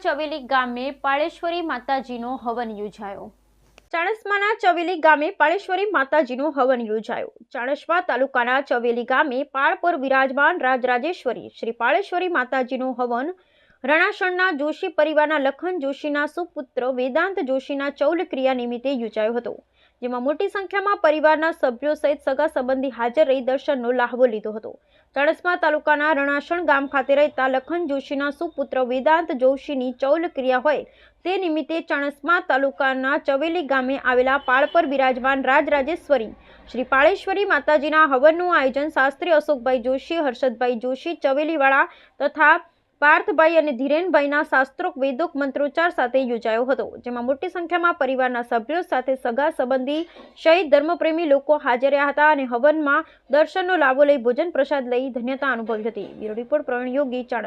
ચવેલી ગામે પાળેશ્વરી માતાજીનો હવન યોજાયો। ચાણસ્માના ચવેલી ગામે પાળેશ્વરી માતાજીનો હવન યોજાયો। ચાણસ્મા તાલુકાના ચવેલી ગામે પાળ પર વિરાજમાન રાજરાજેશ્વરી શ્રી પાળેશ્વરી માતાજીનો હવન રણાસણના જોશી પરિવારના લખન જોશીના સુપુત્ર વેદાંત જોશીના ચૌલ ક્રિયા નિમિત્તે યોજાયો હતો, જેમાં મોટી સંખ્યામાં પરિવારના સભ્યો સહિત સગા સંબંધી હાજર રહી દર્શનનો લાહવો લીધો હતો। ચાણસ્મા તાલુકાના રણાસણ ગામ ખાતે રહેતા લખન જોશીના સુપુત્ર વેદાંત જોશીની ચૌલ ક્રિયા હોય તે નિમિત્તે ચાણસ્મા તાલુકાના ચવેલી ગામે આવેલા પાળ પર બિરાજમાન રાજરાજેશ્વરી શ્રી પાળેશ્વરી માતાજીના હવનનું આયોજન શાસ્ત્રી અશોકભાઈ જોશી, હર્ષદભાઈ જોશી ચવેલીવાળા તથા પાર્થભાઈ અને ધીરેનભાઈના શાસ્ત્રોક્ત વેદોક્ત મંત્રોચ્ચાર સાથે યોજાયો હતો, જેમાં મોટી સંખ્યામાં પરિવારના સભ્યો સાથે સગા સંબંધી સહિત ધર્મપ્રેમી લોકો હાજર રહ્યા હતા અને હવનમાં દર્શનનો લાભો લઈ ભોજન પ્રસાદ લઈ ધન્યતા અનુભવી હતી। બ્યુરો રિપોર્ટ પ્રવીણ યોગી, ચાણસ્મા।